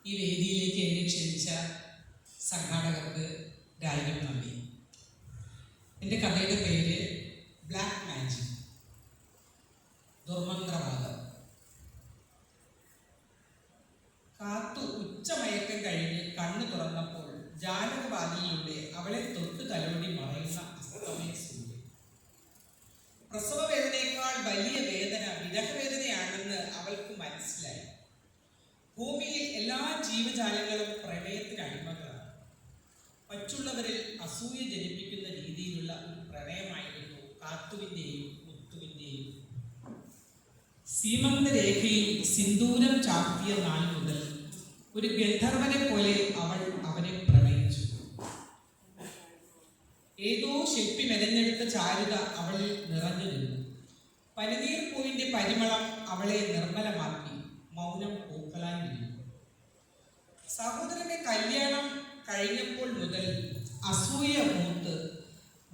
ഈ വേദിയിലേക്ക് എന്നെ ക്ഷണിച്ച സംഘാടകർക്ക് രാജ്യം നന്ദി. എൻ്റെ കഥയുടെ പേര് ബ്ലാക്ക് മാജിക്, ദുർമന്ത്രവാദം. കാത്തു ഉച്ചമയക്കം കഴിഞ്ഞ് കണ്ണു തുറന്നപ്പോൾ ജാലകവാതിലിലൂടെ അവളെ തൊട്ട് തലോടി മറയുന്ന അസ്തമയ സൂര്യൻ. പ്രസവ വേദനയേക്കാൾ വലിയ വേദന വിരഹവേദനയാണെന്ന് അവൾക്ക് മനസ്സിലായി. ഭൂമിയിൽ എല്ലാ ജീവജാലങ്ങളും പ്രണയത്തിന് അടിമകളാണ്. മറ്റുള്ളവരിൽ അസൂയ ജനിപ്പിക്കുന്ന രീതിയിലുള്ള ഒരു പ്രണയമായിരുന്നു കാത്തുവിൻ്റെയും മുത്തുവിൻ്റെയും. സീമന്തരേഖയിൽ സിന്ദൂരം ചാർത്തിയ നാൾ മുതൽ ഒരു ഗന്ധർവനെ പോലെ അവൾ അവനെ പ്രണയിച്ചു. ഏതോ ശില്പി മെനഞ്ഞെടുത്ത ചാരുത അവളിൽ നിറഞ്ഞു നിന്നു. പനിനീർ പൂവിന്റെ പരിമളം അവളെ നിർമ്മലമാക്കി. മൗനം പൂക്കളായി നിന്നു. സഹോദരന്റെ കല്യാണം കഴിഞ്ഞപ്പോൾ മുതൽ അസൂയ മൂത്ത്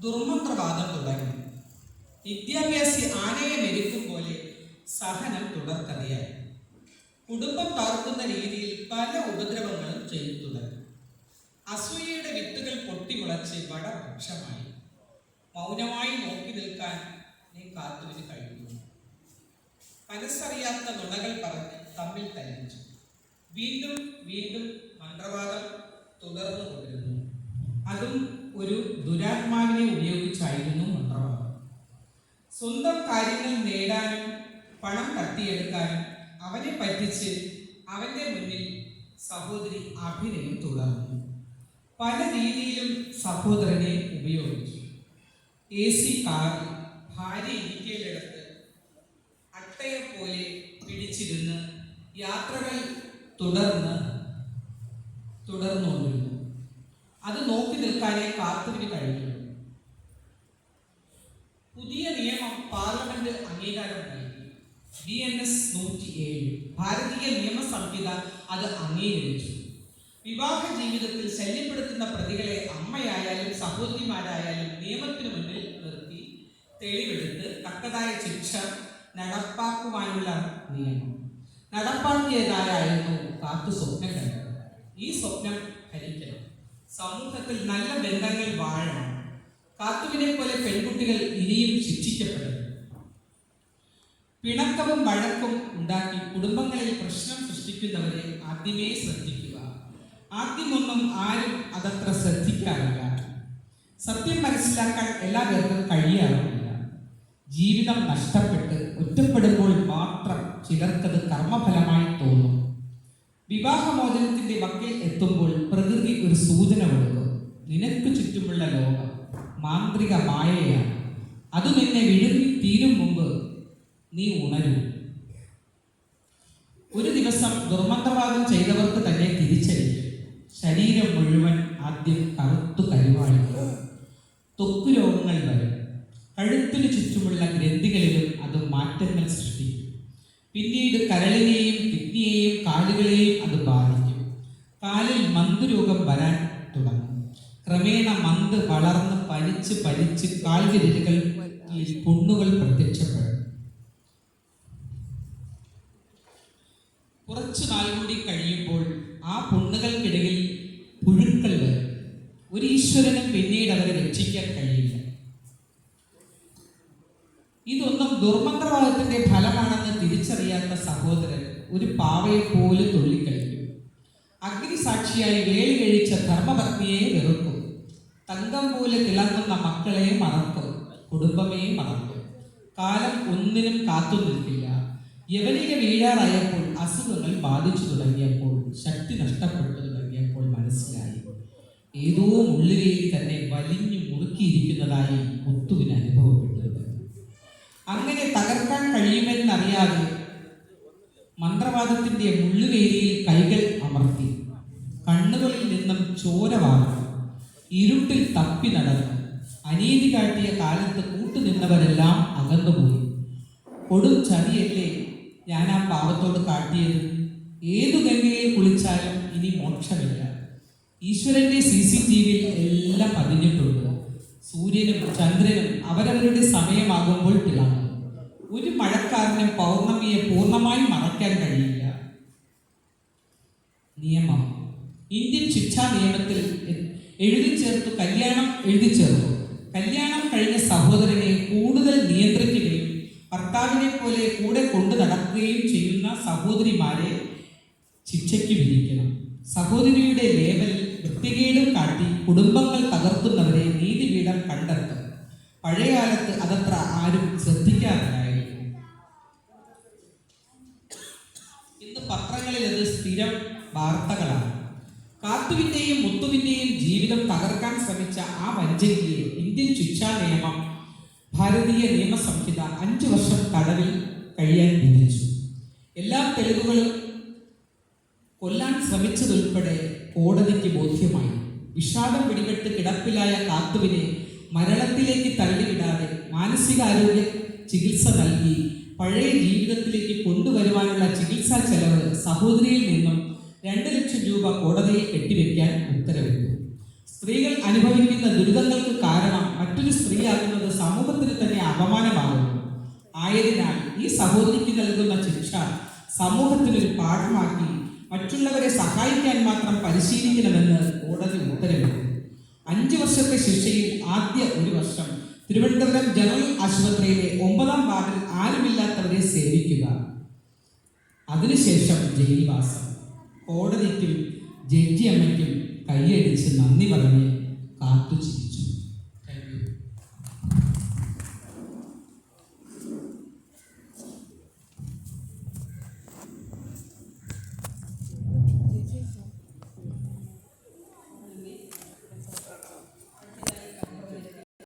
ദുർമന്ത്രവാദം തുടങ്ങി. വിദ്യാഭ്യാസി ആനയെ മെരുക്കും പോലെ സഹനം തുടർക്കഥയായി. കുടുംബം തകർക്കുന്ന രീതിയിൽ പല ഉപദ്രവങ്ങളും ചെയ്തു തുടങ്ങി. അസൂയയുടെ വിത്തുകൾ പൊട്ടിമുളച്ച് വടവൃക്ഷമായി. മൗനമായി നോക്കി നിൽക്കാൻ നീ കാത്തുവിന് കഴിയുന്നു. മനസ്സറിയാത്ത നുണകൾ പറഞ്ഞ് തമ്മിൽ തല്ലിച്ചു. വീണ്ടും വീണ്ടും മന്ത്രവാദം തുടർന്നു കൊണ്ടിരുന്നു. അതും ഒരു ദുരാത്മാവിനെ ഉപയോഗിച്ചായിരുന്നു മന്ത്രവാദം. സ്വന്തം കാര്യങ്ങൾ നേടാനും പണം തട്ടിയെടുക്കാനും അവനെ പറ്റിച്ച് അവന്റെ മുന്നിൽ സഹോദരി അഭിനയം തുടർന്നു. പല രീതിയിലും സഹോദരനെ ഉപയോഗിച്ചു. AC കാറിൽ ഭാര്യ ഇരിക്കയിലെടുത്ത് അട്ടയെ പോലെ പിടിച്ചിരുന്ന് യാത്രകൾ തുടർന്നുകൊണ്ടിരുന്നു. അത് നോക്കി നിൽക്കാനേ കാത്തുവിന് കഴിഞ്ഞുള്ളൂ. പുതിയ നിയമം പാർലമെന്റ് അംഗീകാരം നൽകി. BNS 107 ഭാരതീയ നിയമ സംഹിത അത് അംഗീകരിച്ചു. വിവാഹ ജീവിതത്തിൽ ശല്യപ്പെടുത്തുന്ന പ്രതികളെ അമ്മയായാലും സഹോദരിമാരായാലും നിയമത്തിന് മുന്നിൽ നിർത്തി തെളിവെടുത്ത് തക്കതായ ശിക്ഷ നടപ്പാക്കുവാനുള്ള നിയമം നടപ്പാക്കിയതായിരുന്നു കാത്തു സ്വപ്നം കണ്ടത്. ഈ സ്വപ്നം ഭരിക്കണം. സമൂഹത്തിൽ നല്ല ബന്ധങ്ങൾ വാഴണം. കാത്തുവിനെ പോലെ പെൺകുട്ടികൾ ഇനിയും ശിക്ഷിക്കപ്പെടണം. പിണക്കവും വഴക്കും ഉണ്ടാക്കി കുടുംബങ്ങളിൽ പ്രശ്നം സൃഷ്ടിക്കുന്നവരെ ആദ്യമേ ശ്രദ്ധിക്കുക. ആദ്യമൊന്നും ആരും അതത്ര ശ്രദ്ധിക്കാറില്ല. സത്യം മനസ്സിലാക്കാൻ എല്ലാവർക്കും കഴിയാറില്ല. ജീവിതം നഷ്ടപ്പെട്ട് ഒറ്റപ്പെടുമ്പോൾ മാത്രം ചിലർക്കത് കർമ്മഫലമായി തോന്നും. വിവാഹമോചനത്തിന്റെ വക്കിൽ എത്തുമ്പോൾ പ്രകൃതി ഒരു സൂചന കൊടുക്കും. നിനക്ക് ചുറ്റുമുള്ള ലോകം മാന്ത്രിക മായയാണ്. അത് നിന്നെ വിഴുങ്ങി തീരും മുമ്പ് നീ ഉണരൂ. ഒരു ദിവസം ദുർമന്ത്രവാദം ചെയ്തവർക്ക് തന്നെ തിരിച്ചറിയും. ശരീരം മുഴുവൻ ആദ്യം കറുത്തു കരുവാളിക്കും. ത്വക്ക് രോഗങ്ങൾ വരും. കഴുത്തിനു ചുറ്റുമുള്ള ഗ്രന്ഥികളിലും അത് മാറ്റങ്ങൾ സൃഷ്ടിക്കും. പിന്നീട് കരളിനെയും കിഡ്നിയെയും കാലുകളെയും അത് ബാധിക്കും. കാലിൽ മന്ത് രോഗം വരാൻ തുടങ്ങും. ക്രമേണ മന്ത് വളർന്ന് പരിച്ച് കാൽവിരലുകളിൽ പുണ്ണുകൾ പ്രത്യക്ഷപ്പെടും. കുറച്ചു നാൾ കൂടി കഴിയുമ്പോൾ ആ പുണ്ണുകൾക്കിടയിൽ പുഴുക്കൾ വരും. ഒരു ഈശ്വരനും പിന്നീട് അവരെ രക്ഷിക്കാൻ കഴിയില്ല. ഇതൊന്നും ദുർമന്ത്രവാദത്തിന്റെ ഫലമാണെന്ന് തിരിച്ചറിയാത്ത സഹോദരൻ ഒരു പാവയെ പോലെ തുള്ളിക്കളിക്കും. അഗ്നിസാക്ഷിയായി വേലി കഴിച്ച ധർമ്മപത്നിയെ വെറുക്കും. തങ്കം പോലെ തിളങ്ങുന്ന മക്കളെ മറക്കും. കുടുംബമേ മറക്കും. കാലം ഒന്നിനും കാത്തു നിൽക്കില്ല. യവനിക വീഴാറായപ്പോൾ, അസുഖങ്ങൾ ബാധിച്ചു തുടങ്ങിയപ്പോൾ, ശക്തി നഷ്ടപ്പെട്ടു തുടങ്ങിയപ്പോൾ മനസ്സിലായി ഏതോ മുള്ളുവേലി തന്നെ വലിഞ്ഞു മുറുക്കിയിരിക്കുന്നതായി മുത്തുവിന് അനുഭവപ്പെട്ടു. അങ്ങനെ തകർക്കാൻ കഴിയുമെന്നറിയാതെ മന്ത്രവാദത്തിന്റെ മുള്ളുവേലിയിൽ കൈകൾ അമർത്തി. കണ്ണുകളിൽ നിന്നും ചോര വാർന്നു. ഇരുട്ടിൽ തപ്പി നടന്നു. അനീതി കാട്ടിയ കാലത്ത് കൂട്ടുനിന്നവരെല്ലാം അകന്നുപോയി. കൊടും ചതിയല്ലേ ഞാൻ ആ പാവത്തോട് കാട്ടിയത്. ഏതു ഗംഗയിൽ കുളിച്ചാലും ഇനി മോക്ഷമില്ല. ഈശ്വരന്റെ CCTVയിൽ എല്ലാം പതിഞ്ഞിട്ടുണ്ട്. സൂര്യനും ചന്ദ്രനും അവരവരുടെ സമയമാകുമ്പോൾ തിളങ്ങും. ഒരു മഴക്കാരനും പൗർണമിയെ പൂർണ്ണമായി മറയ്ക്കാൻ കഴിയില്ല. നിയമം. ഇന്ത്യൻ ശിക്ഷാ നിയമത്തിൽ കല്യാണം എഴുതി ചേർത്തു. കല്യാണം കഴിഞ്ഞ സഹോദരനെ കൂടുതൽ നിയന്ത്രിക്കുകയും ഭർത്താവിനെ പോലെ കൂടെ കൊണ്ടു നടക്കുകയും ചെയ്യുന്ന സഹോദരിമാരെ ശിക്ഷയ്ക്ക് വിധിക്കണം. സഹോദരിയുടെ ലേബലിൽ വൃത്തികേടും കാട്ടി കുടുംബങ്ങൾ തകർക്കുന്നവരെ നീതിപീഠം കണ്ടെത്തും. പഴയകാലത്ത് അതത്ര ആരും ശ്രദ്ധിക്കാറില്ലായിരുന്നു. ഇന്ന് പത്രങ്ങളിൽ അത് സ്ഥിരം വാർത്തകളാണ്. കാത്തുവിന്റെയും മുത്തുവിന്റെയും ജീവിതം തകർക്കാൻ ശ്രമിച്ച ആ വഞ്ചകിയെ ഇന്ത്യൻ ശിക്ഷാ നിയമം ഭാരതീയ നിയമ സംഹിത 5 വർഷം തടവിൽ കഴിയാൻ വിധിച്ചു. എല്ലാ തെളിവുകളും കൊല്ലാൻ ശ്രമിച്ചതുൾപ്പെടെ കോടതിക്ക് ബോധ്യമായി. വിഷാദം പിടിപെട്ട് കിടപ്പിലായ കാത്തുവിനെ മരണത്തിലേക്ക് തള്ളിവിടാതെ മാനസികാരോഗ്യ ചികിത്സ നൽകി പഴയ ജീവിതത്തിലേക്ക് കൊണ്ടുവരുവാനുള്ള ചികിത്സാ ചെലവ് സഹോദരിയിൽ നിന്നും 2 ലക്ഷം രൂപ കോടതിയിൽ കെട്ടിവെക്കാൻ ഉത്തരവിട്ടു. സ്ത്രീകൾ അനുഭവിക്കുന്ന ദുരിതങ്ങൾക്ക് കാരണം മറ്റൊരു സ്ത്രീയാകുന്നത് സമൂഹത്തിന് തന്നെ അപമാനമാകുന്നു. ആയതിനാൽ ഈ സഹോദരിക്ക് നൽകുന്ന ശിക്ഷ സമൂഹത്തിനൊരു പാഠമാക്കി മറ്റുള്ളവരെ സഹായിക്കാൻ മാത്രം പരിശീലിക്കണമെന്ന് കോടതി ഉത്തരവിട്ടു. 5 വർഷത്തെ ശിക്ഷയിൽ ആദ്യ 1 വർഷം തിരുവനന്തപുരം ജനറൽ ആശുപത്രിയിലെ 9ാം വാർഡിൽ ആരുമില്ലാത്തവരെ സേവിക്കുക. അതിനുശേഷം ജയിൽവാസം. കോടതിക്കും ജഡ്ജി അമ്മയ്ക്കും കൈയടിച്ച് നന്ദി പറഞ്ഞ് കാത്തു ചിരിച്ചു. Thank you.